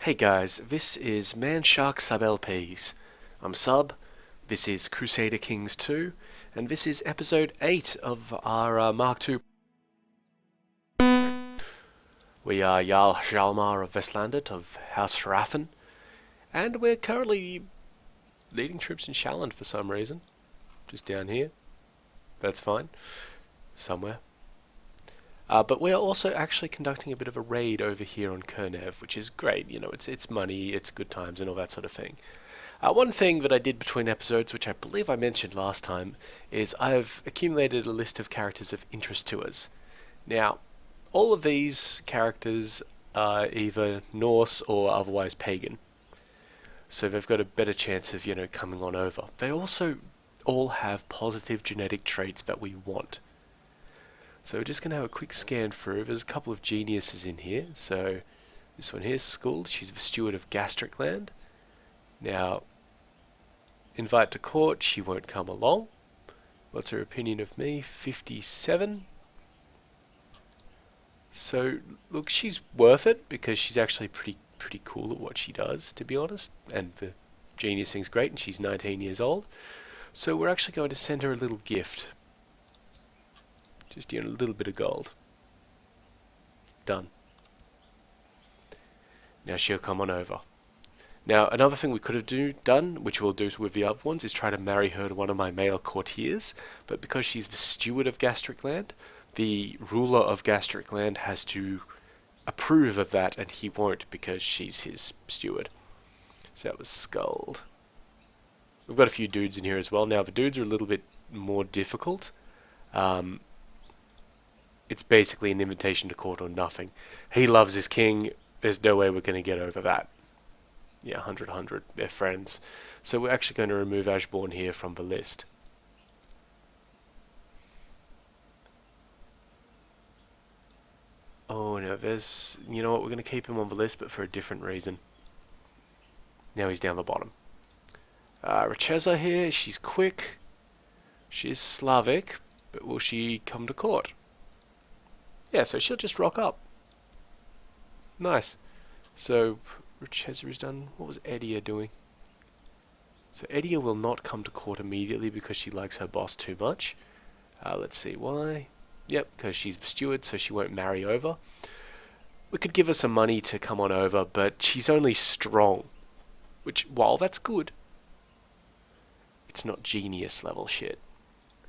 Hey guys, this is Man Shark Sub LPs. I'm Sub, this is Crusader Kings II, and this is episode 8 of our Mark 2. We are Jarl Hjalmar of Vestlandet of House Hraffen, and we're currently leading troops in Shalland for some reason. Just down here. That's fine. Somewhere. But we are also actually conducting a bit of a raid over here on Kurnev, which is great. You know, it's money, it's good times, and all that sort of thing. One thing that I did between episodes, which I believe I mentioned last time, is I've accumulated a list of characters of interest to us. Now, all of these characters are either Norse or otherwise pagan, so they've got a better chance of, coming on over. They also all have positive genetic traits that we want. So we're just going to have a quick scan through. There's a couple of geniuses in here. So this one here's Skuld. She's the steward of Gastric Land. Now, invite to court. She won't come along. What's her opinion of me? 57. So look, she's worth it because she's actually pretty cool at what she does, to be honest. And the genius thing's great, and she's 19 years old. So we're actually going to send her a little gift. Just a little bit of gold. Done. Now she'll come on over. Now another thing we could have done, which we'll do with the other ones, is try to marry her to one of my male courtiers. But because she's the steward of Gastric Land, the ruler of Gastric Land has to approve of that, and he won't because she's his steward. So that was Skuld. We've got a few dudes in here as well. Now the dudes are a little bit more difficult. It's basically an invitation to court or nothing. He loves his king. There's no way we're going to get over that. Yeah, 100. They're friends. So we're actually going to remove Ashbourne here from the list. Oh no, there's... You know what, we're going to keep him on the list, but for a different reason. Now he's down the bottom. Richeza here, she's quick. She's Slavic, but will she come to court? Yeah, so she'll just rock up. Nice. So, Richeza is done. What was Edia doing? So Edia will not come to court immediately because she likes her boss too much. Let's see why. Yep, because she's the steward, so she won't marry over. We could give her some money to come on over, but she's only strong. Which, while that's good, it's not genius level shit.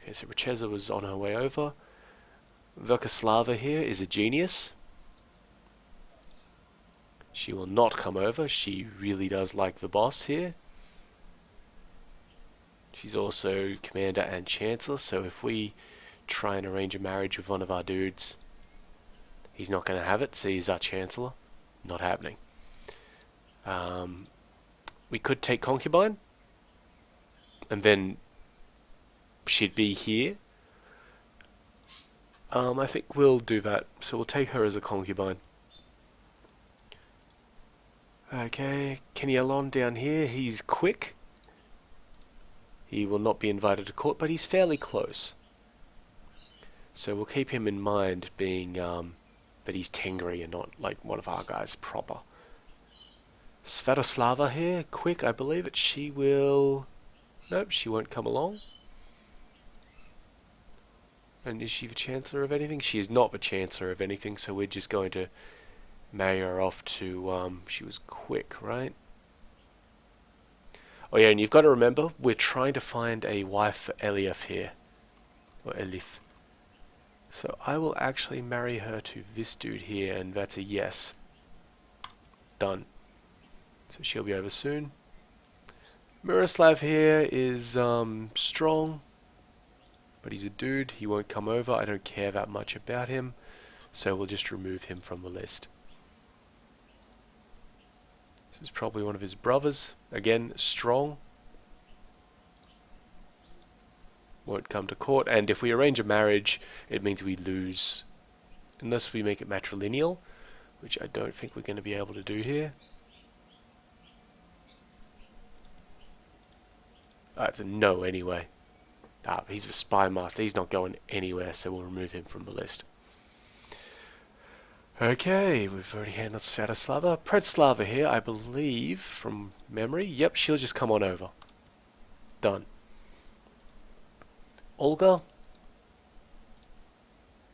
Okay, so Richeza was on her way over. Velkoslava here is a genius. She will not come over. She really does like the boss here. She's also commander and chancellor, so if we try and arrange a marriage with one of our dudes, he's not going to have it, so he's our chancellor. Not happening. We could take concubine, and then she'd be here. I think we'll do that. So we'll take her as a concubine. Okay, Kennyalon down here. He's quick. He will not be invited to court, but he's fairly close. So we'll keep him in mind, being that he's Tengri and not like one of our guys proper. Svetoslava here, quick. I believe that she will... Nope, she won't come along. And is she the Chancellor of anything? She is not the Chancellor of anything, so we're just going to marry her off to... she was quick, right? Oh yeah, and you've got to remember, we're trying to find a wife for Eliaf here. Or Elif. So I will actually marry her to this dude here, and that's a yes. Done. So she'll be over soon. Miroslav here is strong. But he's a dude, he won't come over, I don't care that much about him, so we'll just remove him from the list. This is probably one of his brothers, again, strong. Won't come to court, and if we arrange a marriage, it means we lose, unless we make it matrilineal, which I don't think we're going to be able to do here. It's a no anyway. He's a spy master. He's not going anywhere, so we'll remove him from the list. Okay, we've already handled Svetoslava. Predslava here, I believe, from memory. Yep, she'll just come on over. Done. Olga,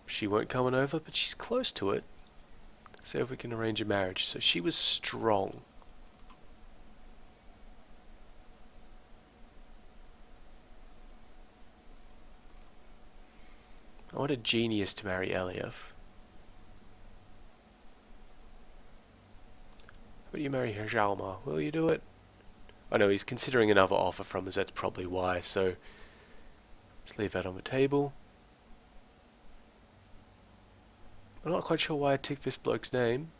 she won't come on over, but she's close to it. See if we can arrange a marriage. So she was strong. I want a genius to marry Eliev. How about you marry Hjalmar? Will you do it? I know he's considering another offer from us, that's probably why, so let's leave that on the table. I'm not quite sure why I ticked this bloke's name.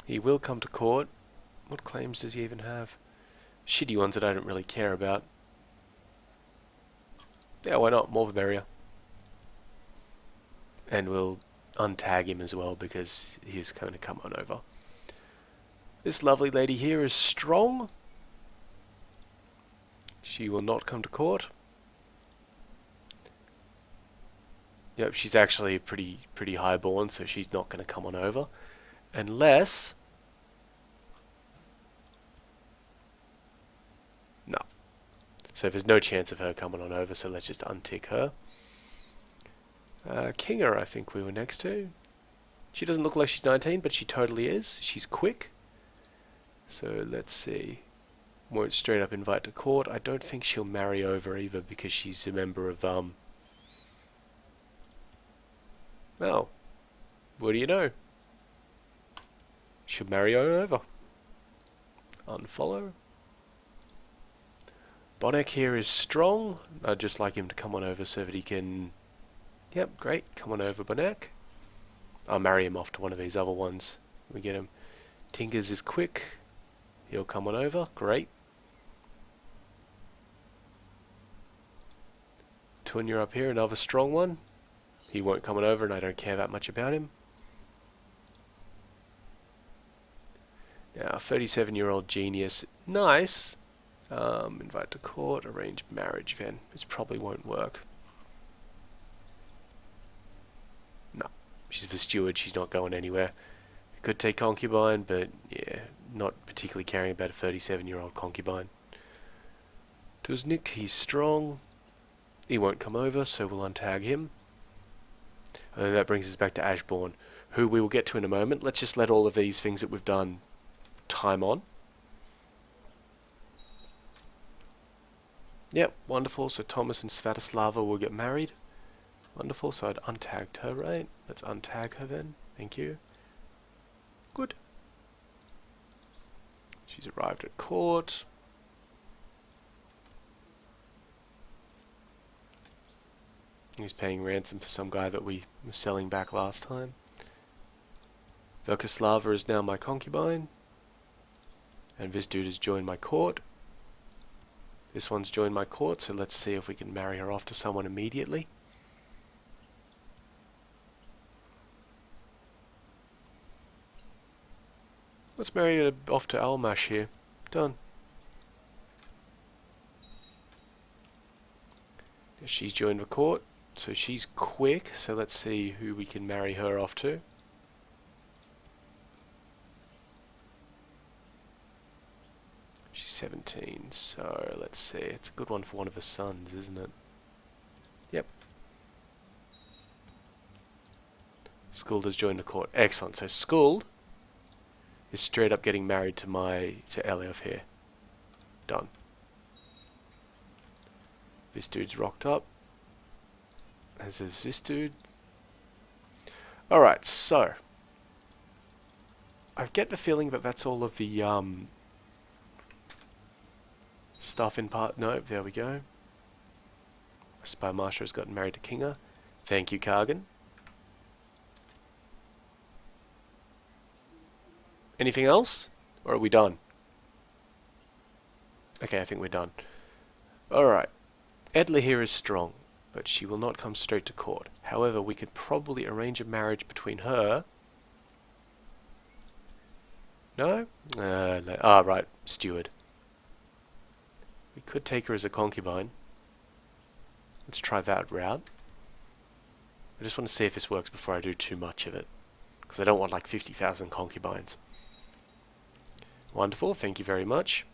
He will come to court. What claims does he even have? Shitty ones that I don't really care about. Yeah, why not? More the merrier. And we'll untag him as well because he's going to come on over. This lovely lady here is strong. She will not come to court. Yep, she's actually pretty highborn, so she's not going to come on over. Unless... No. So there's no chance of her coming on over, so let's just untick her. Kinger, I think we were next to. She doesn't look like she's 19, but she totally is. She's quick. So let's see. Won't straight up invite to court. I don't think she'll marry over either because she's a member of, well, what do you know? She'll marry over. Unfollow. Bonek here is strong. I'd just like him to come on over so that he can... Yep, great. Come on over, Bonek. I'll marry him off to one of these other ones. We get him. Tinkers is quick. He'll come on over. Great. Tunya up here, another strong one. He won't come on over and I don't care that much about him. Now, 37-year-old genius. Nice. Invite to court, arrange marriage then. This probably won't work. No. She's the steward, she's not going anywhere. Could take concubine, but yeah, not particularly caring about a 37-year-old concubine. Tuznik, he's strong. He won't come over, so we'll untag him. And that brings us back to Ashbourne, who we will get to in a moment. Let's just let all of these things that we've done time on. Yep, wonderful. So Thomas and Svetoslava will get married. Wonderful, so I'd untagged her, right? Let's untag her then. Thank you. Good. She's arrived at court. He's paying ransom for some guy that we were selling back last time. Velkoslava is now my concubine. And this dude has joined my court. This one's joined my court, so let's see if we can marry her off to someone immediately. Let's marry her off to Almash here. Done. She's joined the court, so she's quick, so let's see who we can marry her off to. She's 17, so let's see. It's a good one for one of her sons, isn't it? Yep. Skuld has joined the court. Excellent. So Skuld is straight up getting married to Eliev here. Done. This dude's rocked up. As is this dude. Alright, so I get the feeling that that's all of the stuff in part. No, there we go. Spy Marsha has gotten married to Kinger. Thank you, Kargan. Anything else? Or are we done? Okay, I think we're done. Alright. Edla here is strong, but she will not come straight to court. However, we could probably arrange a marriage between her... No? Right, steward. We could take her as a concubine. Let's try that route. I just want to see if this works before I do too much of it, because I don't want like 50,000 concubines. Wonderful, thank you very much.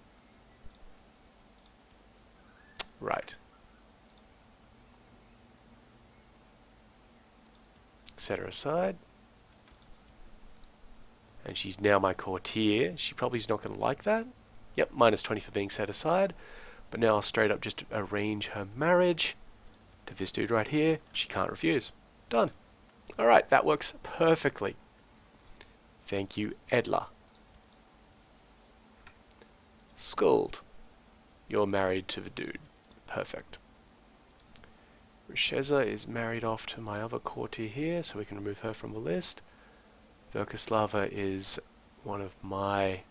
Right. Set her aside. And she's now my courtier. She probably is not going to like that. Yep, -20 for being set aside. But now I'll straight up just arrange her marriage to this dude right here. She can't refuse. Done. Alright, that works perfectly. Thank you, Edla. Skuld. You're married to the dude. Perfect. Risheza is married off to my other courtier here, so we can remove her from the list. Verkaslava is one of my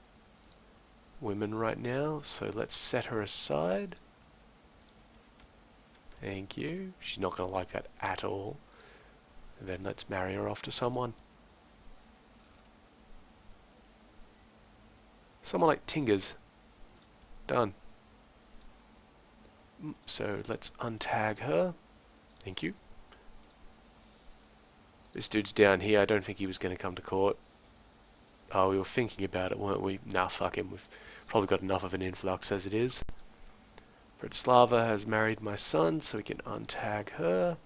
women right now, so let's set her aside. Thank you. She's not going to like that at all. And then let's marry her off to someone. Someone like Tingers. Done. So let's untag her. Thank you. This dude's down here. I don't think he was going to come to court. Oh, we were thinking about it, weren't we? Nah, fuck him. We've probably got enough of an influx as it is. Bratislava has married my son, so we can untag her.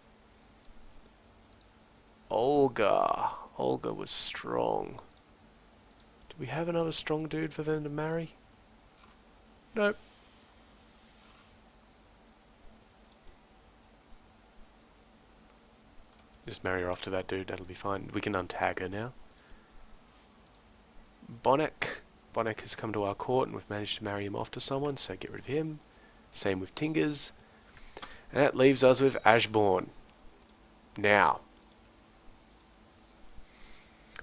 Olga. Olga was strong. Do we have another strong dude for them to marry? Nope. Just marry her off to that dude, that'll be fine. We can untag her now. Bonek. Bonek has come to our court and we've managed to marry him off to someone, so get rid of him. Same with Tingers. And that leaves us with Ashbourne. Now.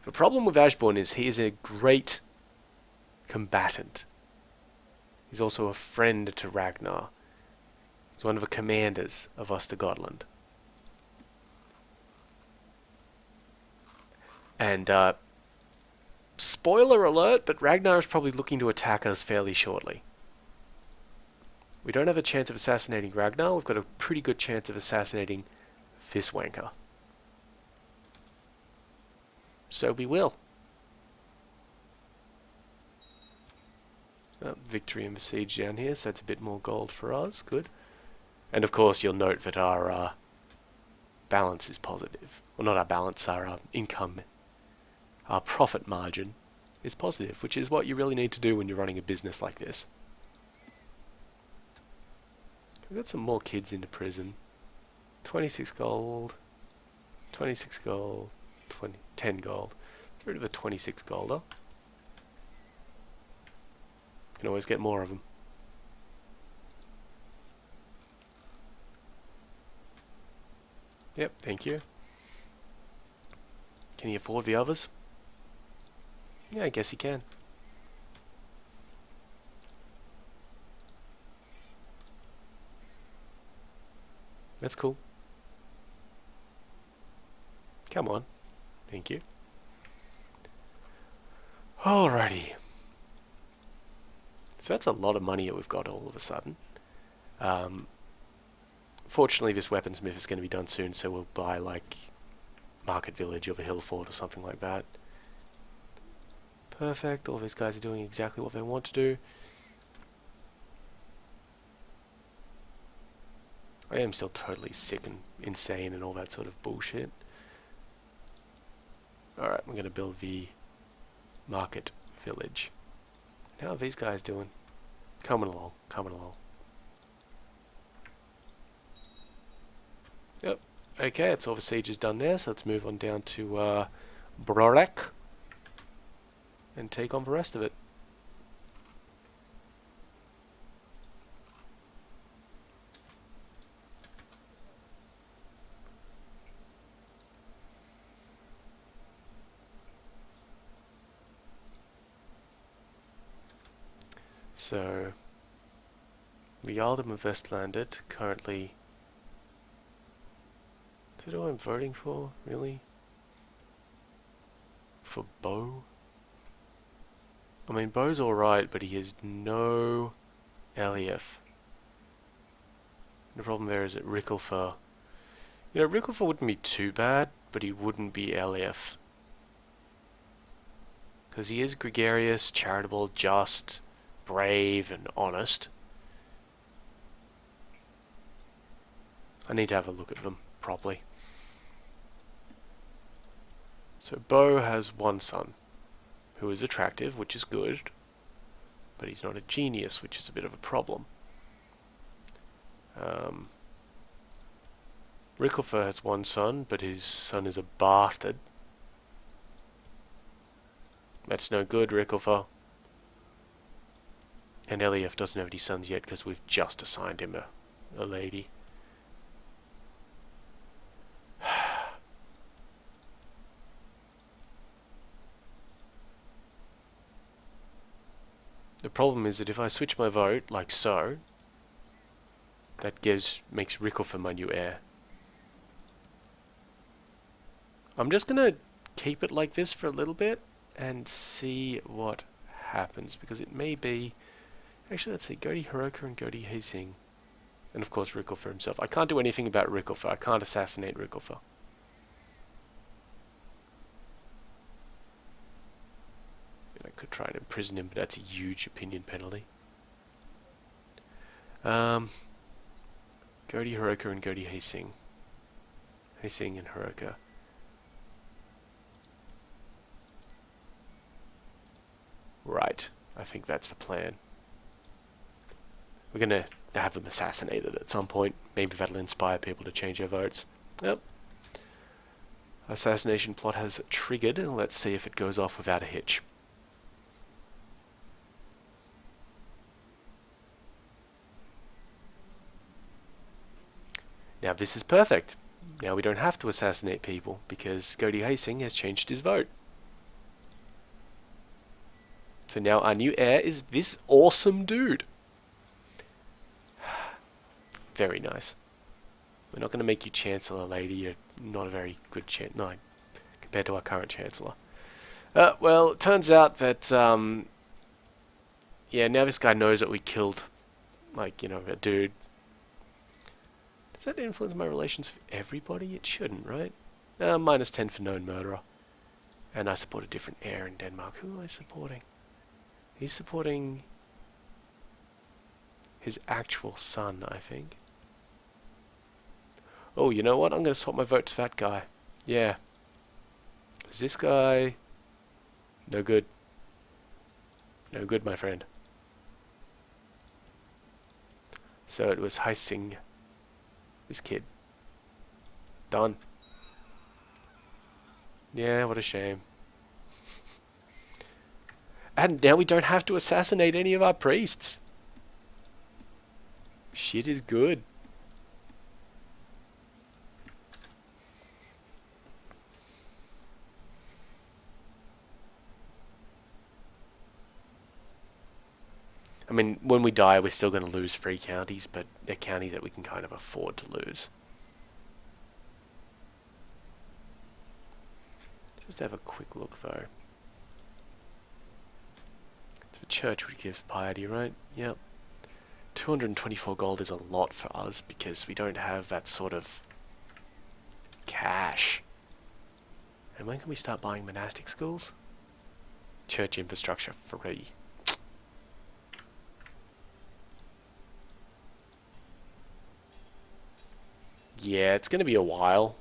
The problem with Ashbourne is he is a great combatant. He's also a friend to Ragnar. He's one of the commanders of Ostergotland. And, spoiler alert, but Ragnar is probably looking to attack us fairly shortly. We don't have a chance of assassinating Ragnar, we've got a pretty good chance of assassinating this wanker. So we will. Victory in the siege down here, so that's a bit more gold for us, good. And of course you'll note that our balance is positive. Well, not our balance, our income. Our profit margin is positive, which is what you really need to do when you're running a business like this. We've got some more kids into prison. 26 gold, 26 gold, 10 gold. Get rid of the 26 golder. Can always get more of them. Yep, thank you. Can he afford the others? Yeah, I guess he can. That's cool. Come on. Thank you. Alrighty. So that's a lot of money that we've got all of a sudden. Fortunately, this weaponsmith is going to be done soon, so we'll buy like Market Village or the Hill Fort or something like that. Perfect. All these guys are doing exactly what they want to do. I am still totally sick and insane and all that sort of bullshit. Alright, we're going to build the Market Village. How are these guys doing? Coming along, coming along. Yep. Okay, that's all the sieges done there, so let's move on down to Brorek and take on the rest of it. So, the Ealdom of Vestlandet currently... Is that who I'm voting for, really? For Bo? I mean, Bo's alright, but he has no Elief. The problem there is that Ricklefur You know, Rickleford wouldn't be too bad, but he wouldn't be LF. Because he is gregarious, charitable, just, brave, and honest. I need to have a look at them properly. So Bo has one son, who is attractive, which is good, but he's not a genius, which is a bit of a problem. Rickleford has one son, but his son is a bastard. That's no good, Rickleford. And Elief doesn't have any sons yet because we've just assigned him a lady. The problem is that if I switch my vote, like so, that makes Rickleford my new heir. I'm just gonna keep it like this for a little bit and see what happens, because it may be... Actually, let's see, Godi Hiroka and Godi Hazing. And of course Rickleford himself. I can't do anything about Rickleford. I can't assassinate Rickleford. I could try and imprison him, but that's a huge opinion penalty. Godi Hiroka and Godi Hazing. Hazing and Hiroka. Right, I think that's the plan. We're gonna have them assassinated at some point. Maybe that'll inspire people to change their votes. Yep. Assassination plot has triggered. Let's see if it goes off without a hitch. Now this is perfect. Now we don't have to assassinate people because Godi Hazing has changed his vote. So now our new heir is this awesome dude. Very nice. We're not going to make you Chancellor, lady. You're not a very good Chancellor, compared to our current Chancellor. Well, it turns out that, yeah, now this guy knows that we killed, like, you know, a dude. Does that influence my relations with everybody? It shouldn't, right? -10 for known murderer. And I support a different heir in Denmark. Who am I supporting? He's supporting his actual son, I think. Oh, you know what? I'm going to swap my vote to that guy. Yeah. Is this guy... No good. No good, my friend. So it was Hazing. This kid. Done. Yeah, what a shame. And now we don't have to assassinate any of our priests. Shit is good. I mean, when we die, we're still going to lose 3 counties, but they're counties that we can kind of afford to lose. Just have a quick look, though. It's the church which gives piety, right? Yep. 224 gold is a lot for us because we don't have that sort of cash. And when can we start buying monastic schools? Church infrastructure free. Yeah, it's going to be a while.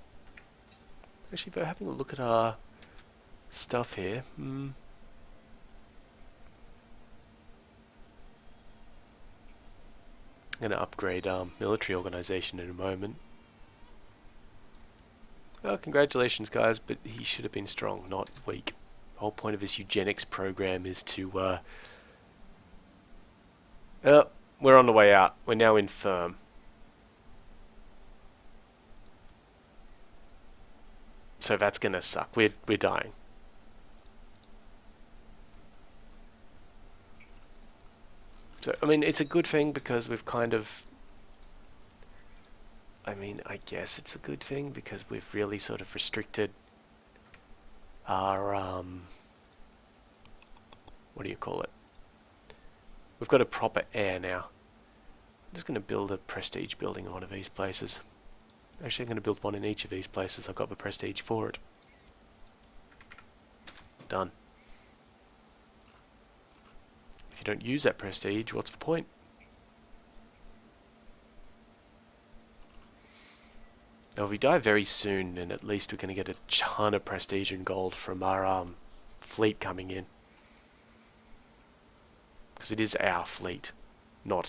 Actually, if we're having a look at our stuff here. I'm going to upgrade our military organization in a moment. Oh, congratulations, guys, but he should have been strong, not weak. The whole point of this eugenics program is to... Oh, we're on the way out. We're now infirm. So that's going to suck. We're dying. So, I mean, it's a good thing because we've kind of... I mean, I guess it's a good thing because we've really sort of restricted our... what do you call it? We've got a proper heir now. I'm just going to build a prestige building in one of these places. Actually, I'm going to build one in each of these places. I've got the prestige for it. Done. If you don't use that prestige, what's the point? Now, if we die very soon, then at least we're going to get a ton of prestige and gold from our fleet coming in. Because it is our fleet, not...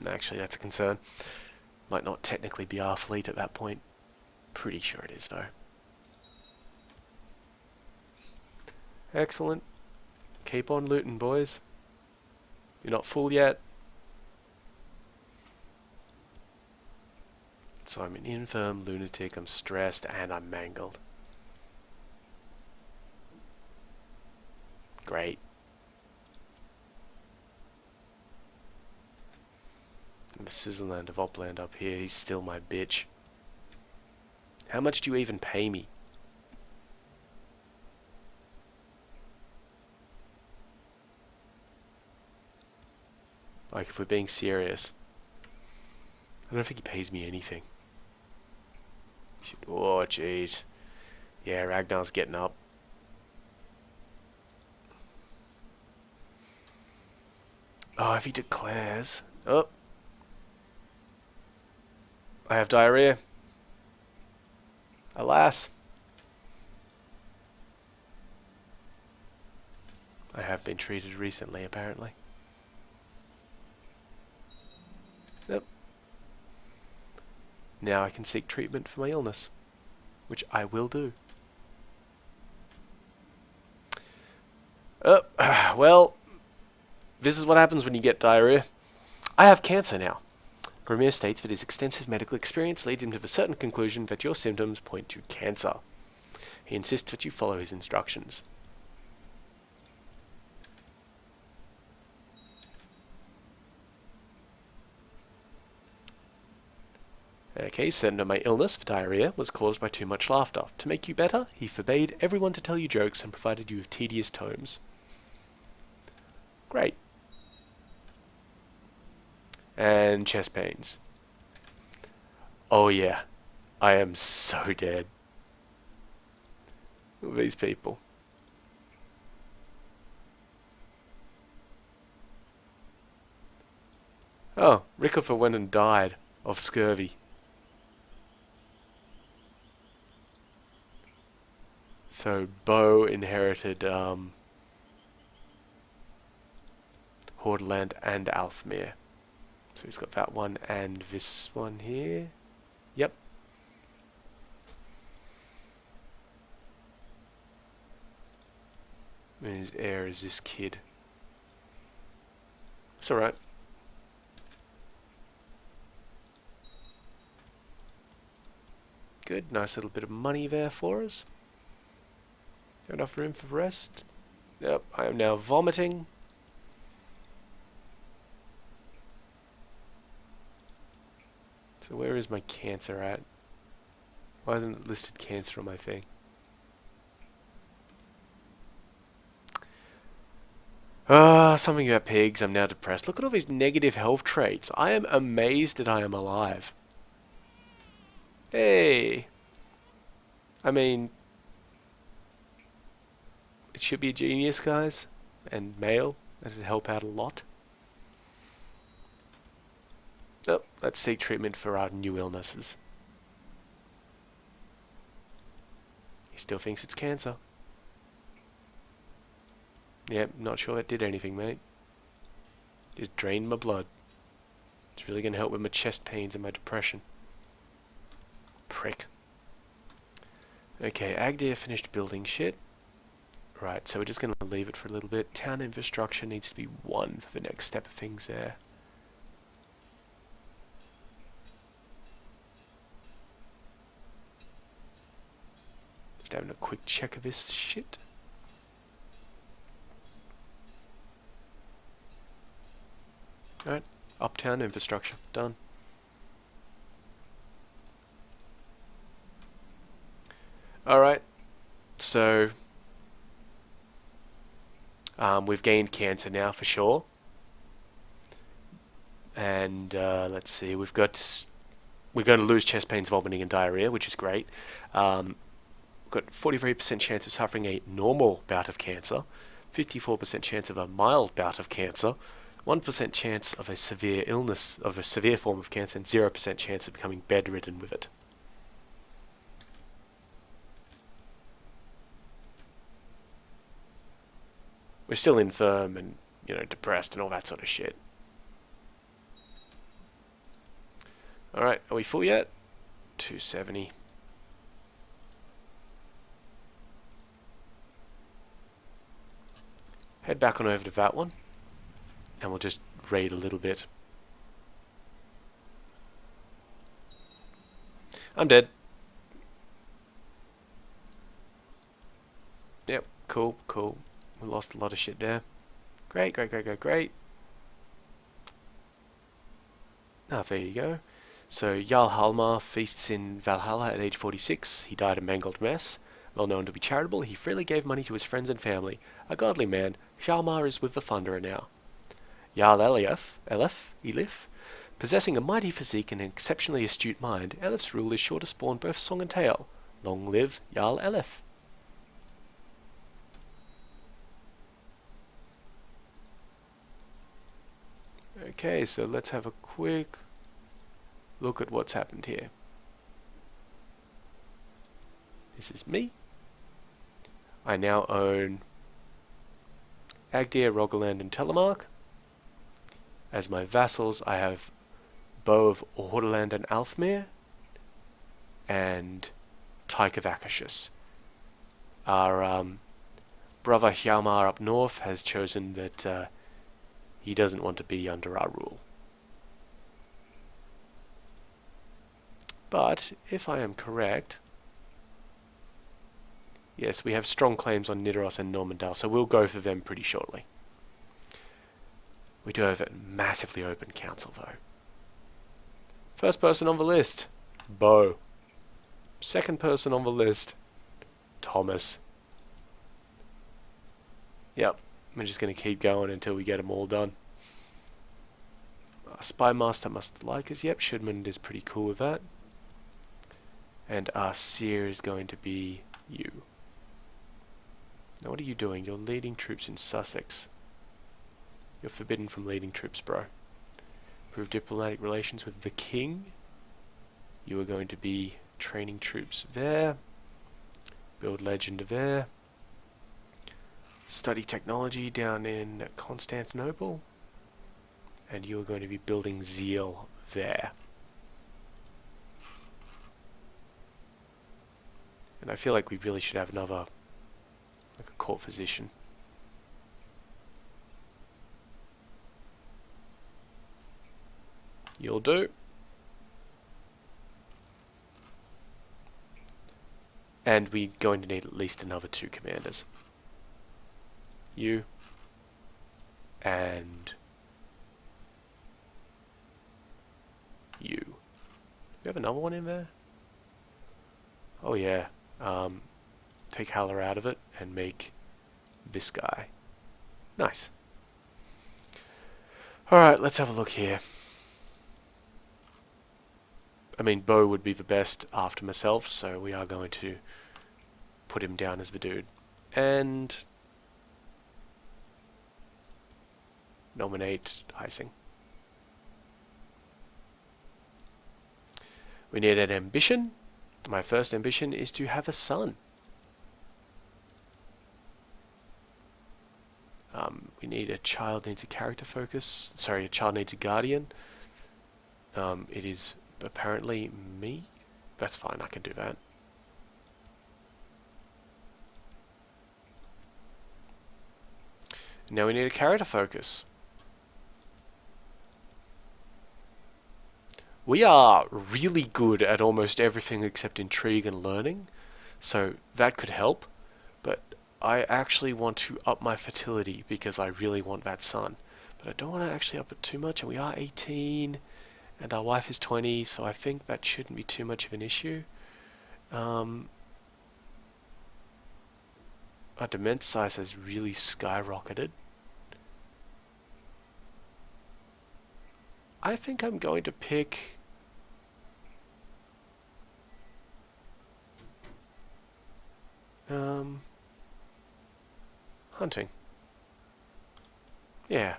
actually, that's a concern. Might not technically be our fleet at that point. Pretty sure it is, though. Excellent. Keep on looting, boys. You're not full yet. So I'm an infirm lunatic, I'm stressed, and I'm mangled. Great. And the Sizzleland of Opland up here, he's still my bitch. How much do you even pay me? Like, if we're being serious. I don't think he pays me anything. Oh, jeez. Yeah, Ragnar's getting up. Oh, if he declares... Oh. I have diarrhea. Alas. I have been treated recently, apparently. Yep. Now I can seek treatment for my illness, which I will do. Well, this is what happens when you get diarrhea. I have cancer now. Grimir states that his extensive medical experience leads him to the certain conclusion that your symptoms point to cancer. He insists that you follow his instructions. Okay, certain that my illness for diarrhea was caused by too much laughter. To make you better, he forbade everyone to tell you jokes and provided you with tedious tomes. Great. And chest pains. Oh yeah, I am so dead. Look at these people. Oh, Rickofer went and died of scurvy. So Bo inherited Hordaland and Alfmere. So he's got that one and this one here. Yep. And his heir is this kid. It's alright. Good, nice little bit of money there for us. Got enough room for the rest. Yep, I am now vomiting. So where is my cancer at? Why isn't it listed cancer on my thing? Something about pigs. I'm now depressed. Look at all these negative health traits. I am amazed that I am alive. Hey! I mean, it should be a genius, guys. And male. That'd help out a lot. Oh, let's seek treatment for our new illnesses. He still thinks it's cancer. Yep, not sure it did anything, mate. Just drained my blood. It's really going to help with my chest pains and my depression. Prick. Okay, Agdir finished building shit. Right, so we're just going to leave it for a little bit. Town infrastructure needs to be 1 for the next step of things there. Just having a quick check of this shit. Alright, uptown infrastructure, done. Alright, so we've gained cancer now for sure. And let's see, we've got we're going to lose chest pains, vomiting, and diarrhea, which is great. We've got 43% chance of suffering a normal bout of cancer, 54% chance of a mild bout of cancer, 1% chance of a severe illness, of a severe form of cancer, and 0% chance of becoming bedridden with it. We're still infirm and, depressed and all that sort of shit. Alright, are we full yet? 270. Head back on over to that one, and we'll just raid a little bit. I'm dead. Yep, cool. We lost a lot of shit there. Great. Ah, there you go. So, Jarl Halmar feasts in Valhalla at age 46. He died a mangled mess. Well known to be charitable, he freely gave money to his friends and family. A godly man, Hjalmar is with the Thunderer now. Jarl Elif, possessing a mighty physique and an exceptionally astute mind, Elif's rule is sure to spawn both song and tale. Long live Jarl Elif. Okay, so let's have a quick look at what's happened here. This is me. I now own Agdir, Rogaland, and Telemark. As my vassals, I have Bow of Hordaland and Alfmere, and Tyke of Akashus. Our brother Hjalmar up north has chosen that he doesn't want to be under our rule. But, if I am correct, yes, we have strong claims on Nidaros and Normandale, so we'll go for them pretty shortly. We do have a massively open council, though. First person on the list, Bo. Second person on the list, Thomas. Yep, we're just going to keep going until we get them all done. Spy Master must like us. Yep, Shudmund is pretty cool with that. And our seer is going to be you. Now what are you doing? You're leading troops in Sussex. You're forbidden from leading troops, bro. Improve diplomatic relations with the king. You are going to be training troops there. Build legend there. Study technology down in Constantinople. And you are going to be building zeal there. And I feel like we really should have another, like a court physician. You'll do. And we're going to need at least another 2 commanders. You. And you. Do we have another one in there? Oh yeah. Take Haller out of it and make this guy. Nice. Alright, let's have a look here. I mean, Bo would be the best after myself, so we are going to put him down as the dude. And nominate Heising. We need an ambition. My first ambition is to have a son. We need a child needs a character focus. Sorry, a child needs a guardian. It is apparently me. That's fine, I can do that. Now we need a character focus. We are really good at almost everything except intrigue and learning, so that could help, but I actually want to up my fertility because I really want that son. But I don't want to actually up it too much, and we are 18, and our wife is 20, so I think that shouldn't be too much of an issue. Our dement size has really skyrocketed. I think I'm going to pick Hunting. Yeah.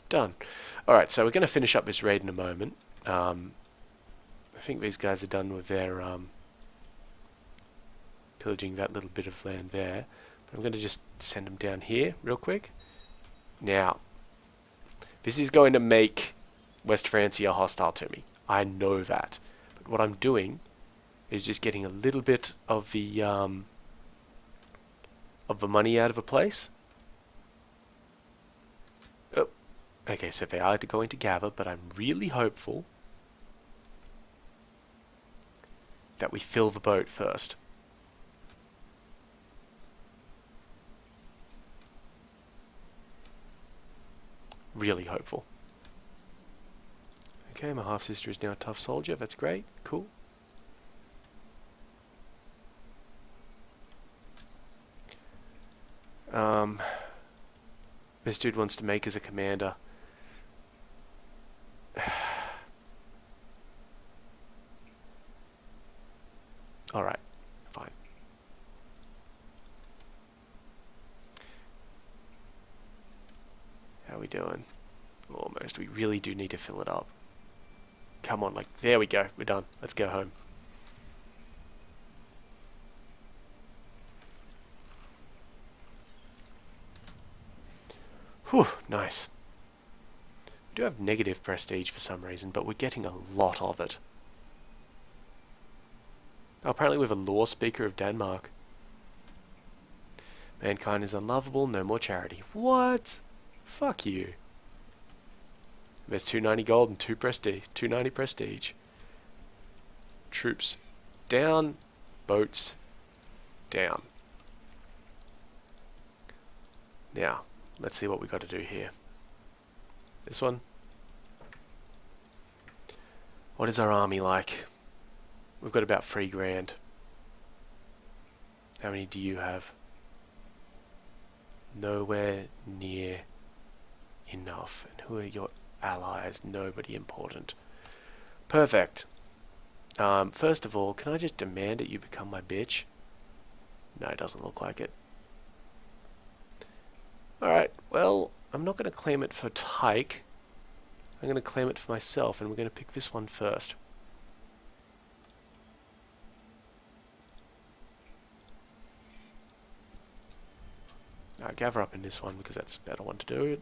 Done. Alright, so we're going to finish up this raid in a moment. I think these guys are done with their pillaging that little bit of land there. But I'm going to just send them down here real quick. Now, this is going to make West Francia hostile to me. I know that. But what I'm doing is just getting a little bit of the money out of a place. Oh, okay, so they are going to gather, but I'm really hopeful that we fill the boat first. Really hopeful. Okay, my half-sister is now a tough soldier. That's great. Cool. This dude wants to make us a commander. Alright, fine. How are we doing? Almost. We really do need to fill it up. Come on, like, there we go. We're done. Let's go home. Whew, nice. We do have negative prestige for some reason, but we're getting a lot of it. Oh, apparently we have a law speaker of Denmark. Mankind is unlovable, no more charity. What? Fuck you. There's 290 gold and 290 prestige. Troops down, boats down. Now, let's see what we got to do here. This one. What is our army like? We've got about 3 grand. How many do you have? Nowhere near enough. And who are your allies? Nobody important. Perfect. First of all, can I just demand that you become my bitch? No, it doesn't look like it. Alright, well, I'm not going to claim it for Tyke. I'm going to claim it for myself, and we're going to pick this one first. Now, gather up in this one, because that's a better one to do it.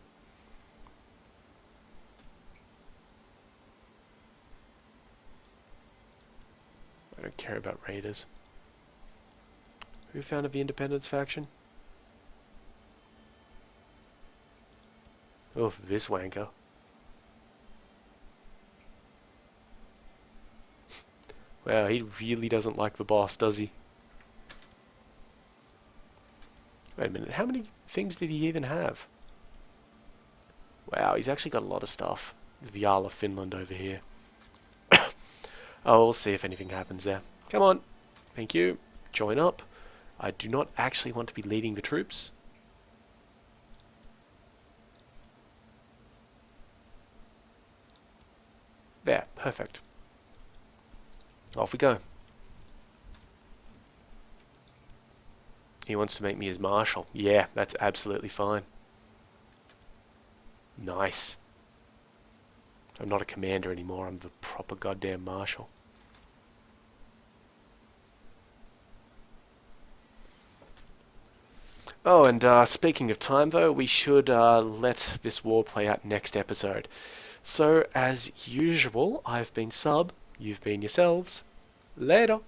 I don't care about raiders. Who founded the Independence faction? Oh, this wanker. Wow, he really doesn't like the boss, does he? Wait a minute, how many things did he even have? Wow, he's actually got a lot of stuff. The Jarl of Finland over here. Oh, we'll see if anything happens there. Come on. Thank you. Join up. I do not actually want to be leading the troops. There, perfect. Off we go. He wants to make me his marshal. Yeah, that's absolutely fine. Nice. I'm not a commander anymore, I'm the proper goddamn marshal. Oh, and speaking of time though, we should let this war play out next episode. So, as usual, I've been Sub, you've been yourselves. Later.